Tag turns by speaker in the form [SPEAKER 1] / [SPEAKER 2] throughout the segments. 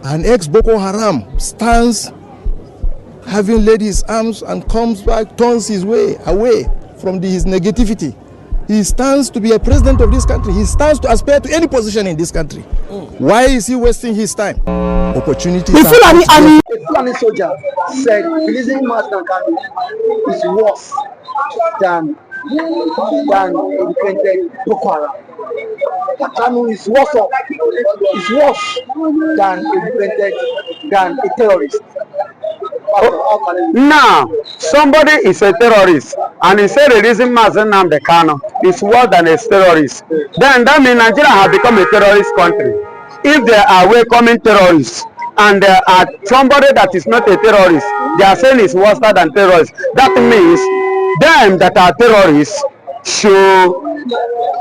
[SPEAKER 1] An ex-Boko Haram stands having laid his arms and comes back, turns his way away from his negativity. He stands to be a president of this country. He stands to aspire to any position in this country. Why is he wasting his time? Opportunity.
[SPEAKER 2] A Fulani soldier said releasing nnamdikanu is worse than independent Bokoh Haram. Kanu is worse than a terrorist.
[SPEAKER 3] Now, somebody is a terrorist and he said releasing nnamdikanu is worse than a terrorist. Then that means Nigeria has become a terrorist country. If they are welcoming terrorists and there are somebody that is not a terrorist, they are saying it's worse than terrorists. That means them that are terrorists should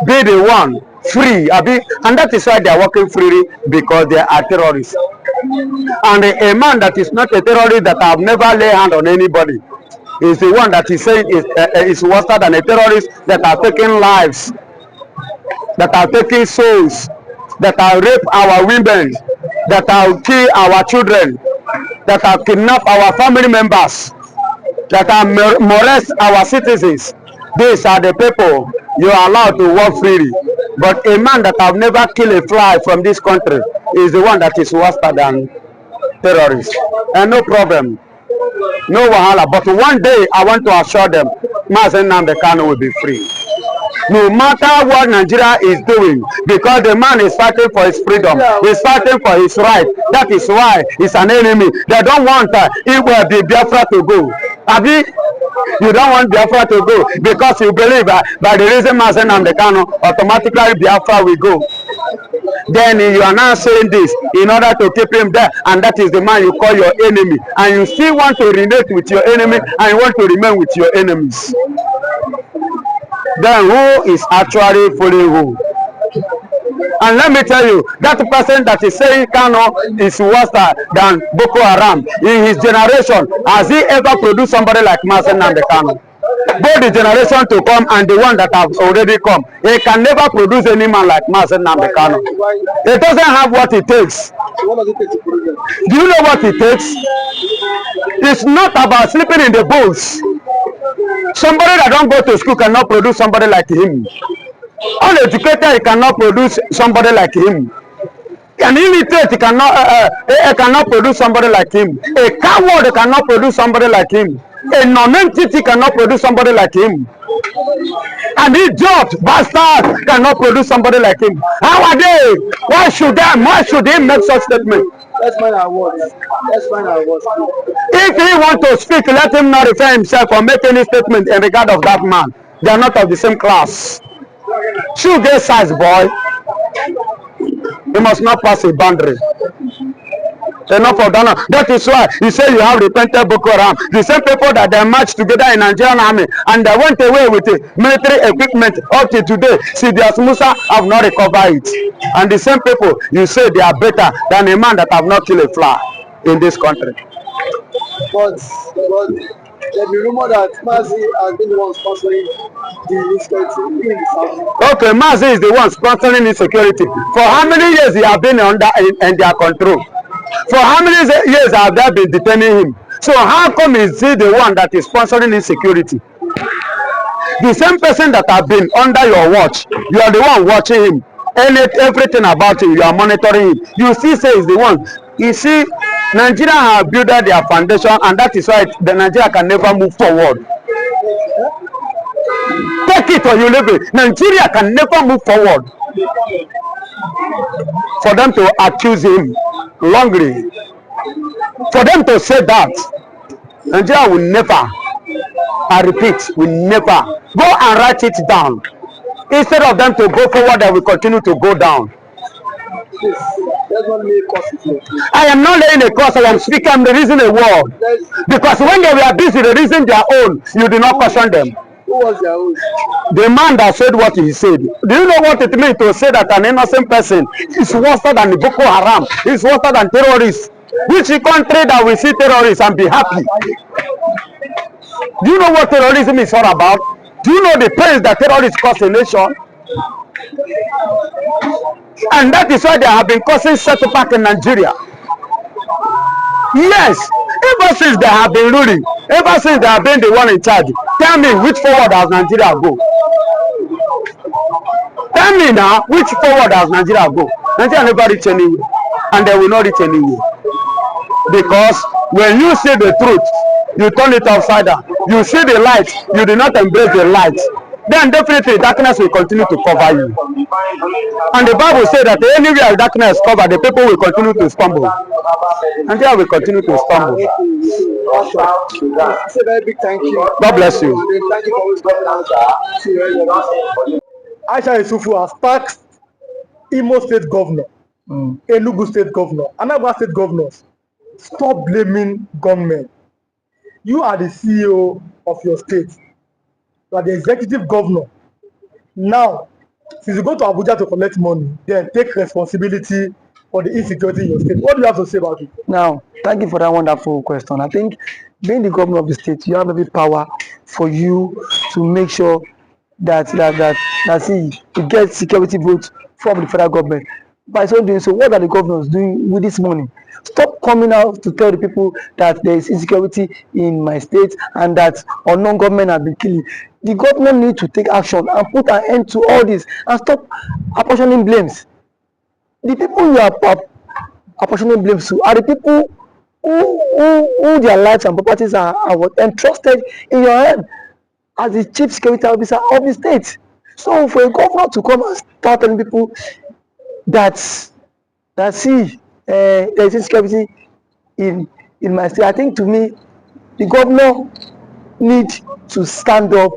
[SPEAKER 3] be the one free, and that is why they are working freely, because they are terrorists. And a man that is not a terrorist, that have never laid hand on anybody, is the one that is saying is worse than a terrorist, that are taking lives, that are taking souls, that are rape our women, that are kill our children, that are kidnap our family members, that are molest our citizens. These are the people you are allowed to work freely. But a man that have never killed a fly from this country is the one that is worse than terrorists. And no problem, no wahala. But one day I want to assure them, nnamdikanu will be free. No matter what Nigeria is doing, because the man is fighting for his freedom, he's fighting for his right. That is why he's an enemy. They don't want the Biafra to go. You don't want Biafra to go because you believe by the reason nnamdikanu automatically Biafra will go. Then you are now saying this in order to keep him there, and that is the man you call your enemy, and you still want to relate with your enemy and you want to remain with your enemies. Then who is actually fooling who? And let me tell you, that person that is saying Kanu is worse than Boko Haram in his generation, has he ever produced somebody like nnamdikanu? Both the generation to come and the one that have already come, he can never produce any man like nnamdikanu. It doesn't have what it takes. Do you know what it takes? It's not about sleeping in the bush. Somebody that don't go to school cannot produce somebody like him. Uneducated cannot produce somebody like him. An illiterate cannot produce somebody like him. A coward cannot produce somebody like him. A non-entity cannot produce somebody like him. An idiot bastard cannot produce somebody like him. How are they? Why should they make such statement?
[SPEAKER 2] Let's find our words.
[SPEAKER 3] If he want to speak, let him not refer himself or make any statement in regard of that man. They are not of the same class. Shoot their size, boy. You must not pass a boundary. Enough of that. That is why you say you have repented Boko Haram. The same people that they marched together in Nigerian army and they went away with the military equipment up to today. See, their Musa have not recovered it. And the same people you say they are better than a man that have not killed a fly in this country.
[SPEAKER 2] But there's a rumor that Mazi has been the one sponsoring the insecurity in the south.
[SPEAKER 3] Okay, Mazi is the one sponsoring insecurity. For how many years he have been under in their control? For how many years have they been detaining him? So how come is he the one that is sponsoring insecurity? The same person that have been under your watch, you are the one watching him. Everything about him, you are monitoring him. You still say is the one. You see, Nigeria have built their foundation, and that is why the Nigeria can never move forward. Take it or you leave it. Nigeria can never move forward. For them to accuse him wrongly, for them to say that, Nigeria will never, I repeat, will never go and write it down. Instead of them to go forward, they will continue to go down. I am not laying a cause, I am speaking, I am reasoning a word. Because when they were busy raising their own, you did not question them.
[SPEAKER 2] Who was their own?
[SPEAKER 3] The man that said what he said. Do you know what it means to say that an innocent person is worse than the Boko Haram, is worse than terrorists? Which country that we see terrorists and be happy? Do you know what terrorism is all about? Do you know the pains that terrorists cause a nation? And that is why they have been causing setback in Nigeria. Yes, ever since they have been ruling, ever since they have been the one in charge, tell me which forward has Nigeria go? Tell me now, which forward has Nigeria go? Nigeria never reach anywhere, and they will not reach anywhere. Because when you see the truth, you turn it upside down. You see the light, you do not embrace the light. Then definitely darkness will continue to cover you. And the Bible says that anywhere darkness cover, the people will continue to stumble. And they will continue to stumble.
[SPEAKER 2] It's a very big thank you.
[SPEAKER 3] God bless you.
[SPEAKER 2] Thank you for always coming out. Aisha Yusufu has tasked Imo State Governor, Enugu State Governor, Anambra State Governors. Stop blaming gunmen. You are the CEO of your state. You are the executive governor. Now, since you go to Abuja to collect money, then take responsibility for the insecurity in your state. What do you have to say about it?
[SPEAKER 4] Now, thank you for that wonderful question. I think being the governor of the state, you have every power for you to make sure that you get security votes from the federal government. By so doing so, what are the governors doing with this money? Stop coming out to tell the people that there is insecurity in my state and that unknown government have been killing. The government need to take action and put an end to all this and stop apportioning blames. The people you are apportioning blames to are the people who their lives and properties are entrusted in your hand as the chief security officer of the state. So for a governor to come and start telling people that there is insecurity in my state, I think to me the governor need to stand up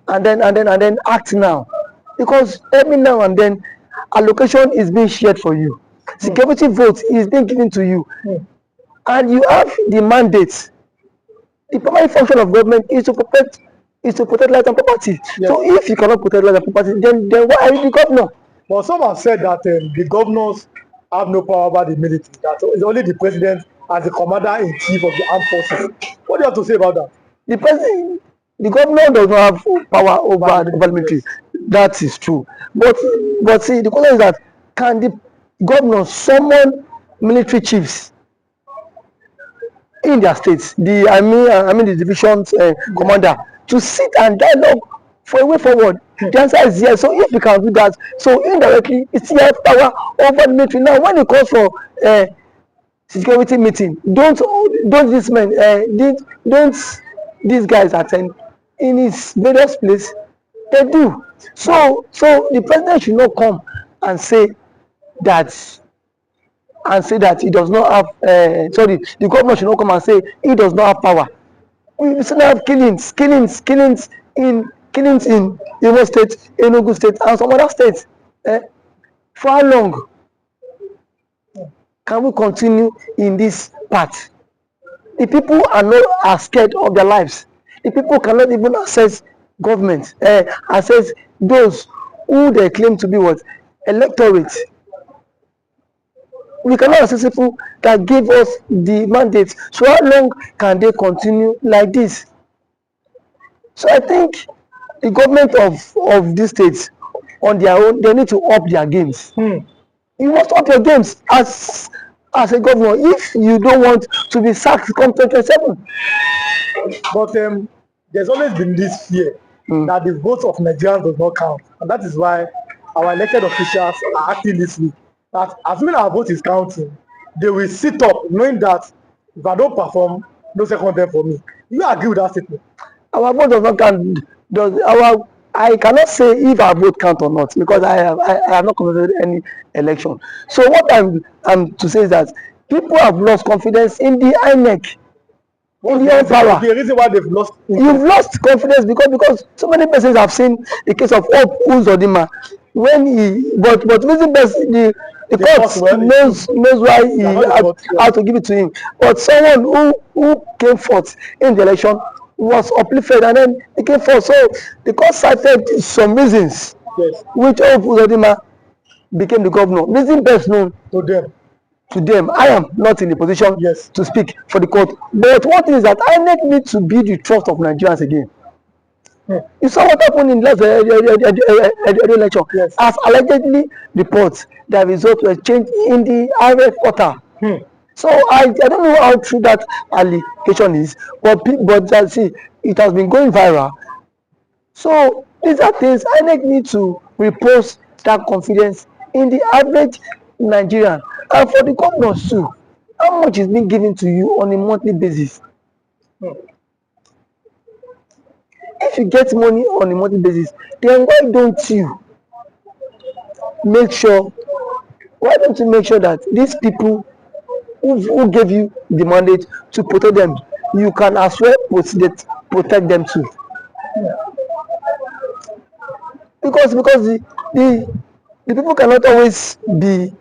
[SPEAKER 4] and then act now, because every now and then allocation is being shared for you, security vote is being given to you, and you have the mandate. The primary function of government is to protect life and property. Yes. So if you cannot protect life and property, then why are you the governor?
[SPEAKER 2] Well, some have said that the governors have no power over the military. That it's only the president as the commander-in-chief of the armed forces. What do you have to say about that?
[SPEAKER 4] The governor does not have power over the military. That is true. But see, the question is that can the governor summon military chiefs in their states? I mean the division's commander to sit and dialogue for a way forward. The answer is yes. So if we can do that, so indirectly it's still have power over the military. Now when it comes for security meeting, don't these guys attend in his various place? They do. So the president should not come and say that he does not have the governor should not come and say he does not have power. We still have killings in Imo State, Enugu State, and some other states. For how long can we continue in this path? The people are scared of their lives. The people cannot even access government, access those who they claim to be what? Electorate. We cannot access people that give us the mandate. So how long can they continue like this? So I think the government of these states on their own, they need to up their games. You must up your games as a governor if you don't want to be sacked come 2027.
[SPEAKER 2] But there's always been this fear that the votes of Nigerians does not count, and that is why our elected officials are acting this week. That as soon as our vote is counting, they will sit up knowing that if I don't perform, no second term for me. You agree with that statement?
[SPEAKER 4] Our vote does not count. I cannot say if our vote count or not, because I have not conducted any election. So what I'm to say is that people have lost confidence in the INEC, in the power.
[SPEAKER 2] The reason why they've lost.
[SPEAKER 4] You've lost confidence because so many persons have seen the case of Hope Uzodinma when but reason best the court knows why he had to give it to him. But someone who came forth in the election was uplifted and then he came forth. So the court cited some reasons which Hope Uzodinma became the governor. Reason best known to them. I am not in the position to speak for the court. But one thing is that INEC needs to be the trust of Nigerians again. You saw what happened in last election. As allegedly reports, the results were changed in the IRF portal. So I don't know how true that allegation is, but see, it has been going viral. So these are things INEC need to repose that confidence in the average Nigerian, and for the governors too. How much is being given to you on a monthly basis? If you get money on a monthly basis, then make sure why don't you make sure that these people who gave you the mandate to protect them, you can as well protect them too? Because the people cannot always be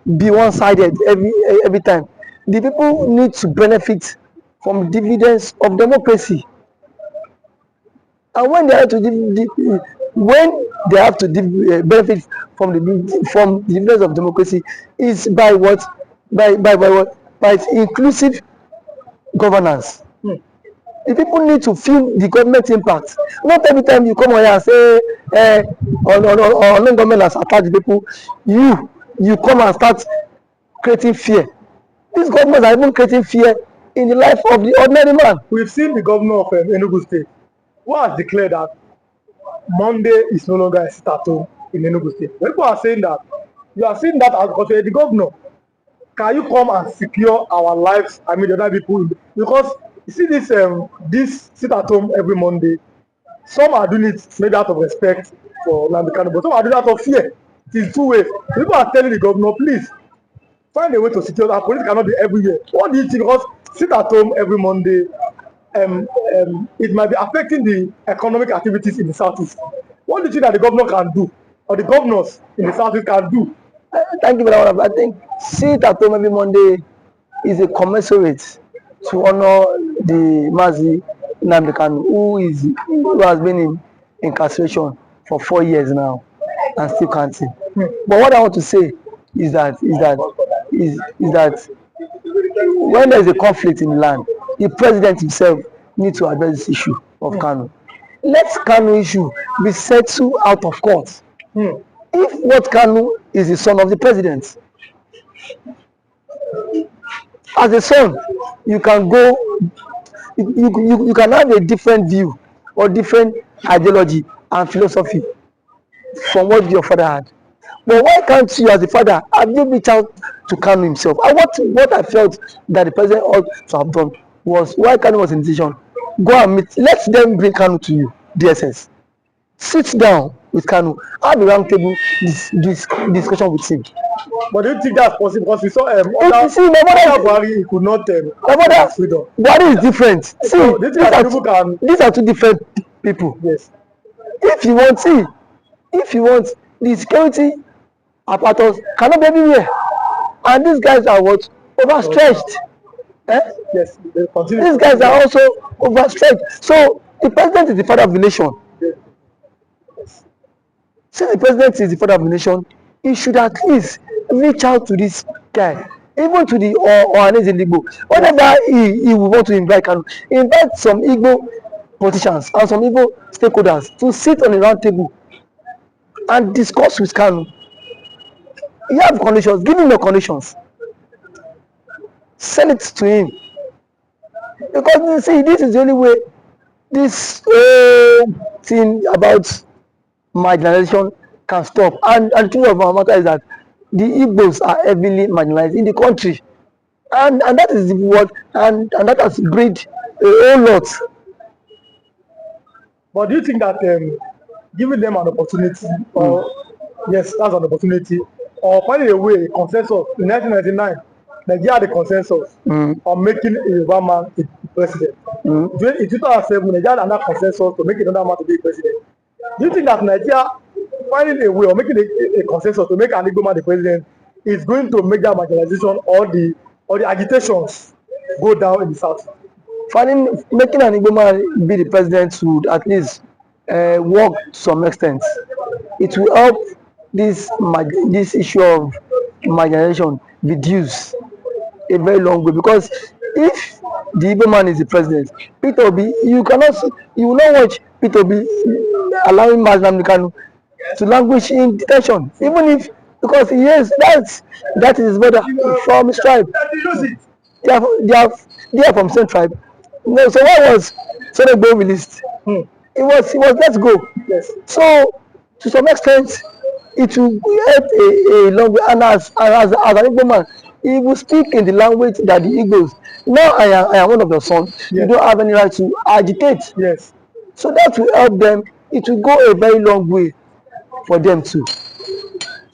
[SPEAKER 4] one-sided every time. The people need to benefit from dividends of democracy, and when they have to benefit from the dividends of democracy is by what? By inclusive governance. The people need to feel the government impact. Not every time you come on here and say government has attacked the people, you come and start creating fear. These governments are even creating fear in the life of the ordinary man.
[SPEAKER 2] We've seen the governor of Enugu State who has declared that Monday is no longer a sit-at-home in Enugu State. When people are saying that, you are seeing that as because the governor. Can you come and secure our lives? I mean, the other people, because you see this sit-at-home every Monday. Some are doing it maybe out of respect for nnamdikanu, but some are doing it out of fear. It is two ways. People are telling the governor, please find a way to secure that. Police cannot be everywhere. What do you think? Because sit at home every Monday, it might be affecting the economic activities in the southeast. What do you think that the governor can do, or the governors in the southeast can do?
[SPEAKER 4] Thank you very much. I think sit at home every Monday is a commensurate to honor the Mazi Nnamdikanu, who has been in incarceration for 4 years now and still can't see. But what I want to say is that when there is a conflict in the land, the president himself needs to address this issue of Kanu. Let Kanu issue be settled out of court. If what Kanu is the son of the president, as a son, you can go, you can have a different view or different ideology and philosophy from what your father had. But why can't you, as a father, have you reached out to Kanu himself? And what I felt that the president ought to have done was, why Kanu was in decision, go and meet, let them bring Kanu to you, DSS. Sit down with Kanu, have a round table discussion with him.
[SPEAKER 2] But do you think that's possible? Because we saw
[SPEAKER 4] Buhari
[SPEAKER 2] could not
[SPEAKER 4] freedom. Buhari is different. See,
[SPEAKER 2] so,
[SPEAKER 4] these are two different people.
[SPEAKER 2] Yes.
[SPEAKER 4] If you want the security apparatus cannot be everywhere, and these guys are what? Overstretched.
[SPEAKER 2] Yes.
[SPEAKER 4] These guys are also overstretched. So the president is the father of the nation.
[SPEAKER 2] Yes.
[SPEAKER 4] Since the president is the father of the nation, he should at least reach out to this guy, even to the Ohanes in Igbo. Whenever he will want to invite some Igbo politicians and some Igbo stakeholders to sit on a round table and discuss with Kanu. You have conditions, give him the conditions. Send it to him. Because you see, this is the only way this thing about marginalization can stop. And the truth of our matter is that the Igbos are heavily marginalized in the country. And that is what, and that has breed a whole lot.
[SPEAKER 2] But do you think that giving them an opportunity, or yes, that's an opportunity, or finding a way, a consensus in 1999, Nigeria had a consensus on making a Yoruba man a president. In 2007, Nigeria had another consensus to make another man to be a president. Do you think that Nigeria finding a way or making a consensus to make an Igbo man the president is going to make that marginalization or the agitations go down in the south?
[SPEAKER 4] Making an Igbo man be the president would at least work to some extent. It will help this issue of marginalization reduce a very long way, because if the Igbo man is the president, Peter Obi, you will not watch Peter Obi allowing Nnamdikanu to languish in detention, even if because yes, that is his brother from his tribe. They are from same tribe. No, so why was Sonegbo released? It was let's go.
[SPEAKER 2] Yes.
[SPEAKER 4] So to some extent, it will help a long way. And as an Igbo man, he will speak in the language that the Igbos. Now I am one of your sons. You
[SPEAKER 2] Yes.
[SPEAKER 4] don't have any right to agitate.
[SPEAKER 2] Yes.
[SPEAKER 4] So that will help them. It will go a very long way for them too.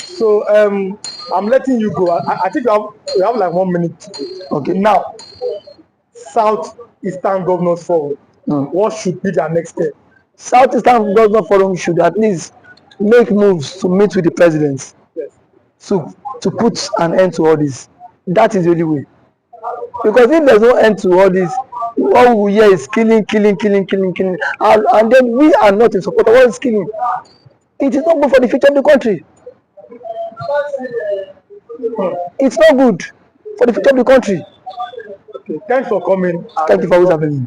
[SPEAKER 2] So I'm letting you go. I think we have like 1 minute.
[SPEAKER 4] Okay.
[SPEAKER 2] Now, Southeastern Governors Forum. What should be their next step?
[SPEAKER 4] Southeastern Governor Forum should at least make moves to meet with the presidents
[SPEAKER 2] Yes.
[SPEAKER 4] to put an end to all this. That is the only way. Because if there's no end to all this, all we hear is killing, and then we are not in support of all this killing. It is not good for the future of the country. It's not good for the future of the country.
[SPEAKER 2] Okay. Thanks for coming.
[SPEAKER 4] Thank you for always having me.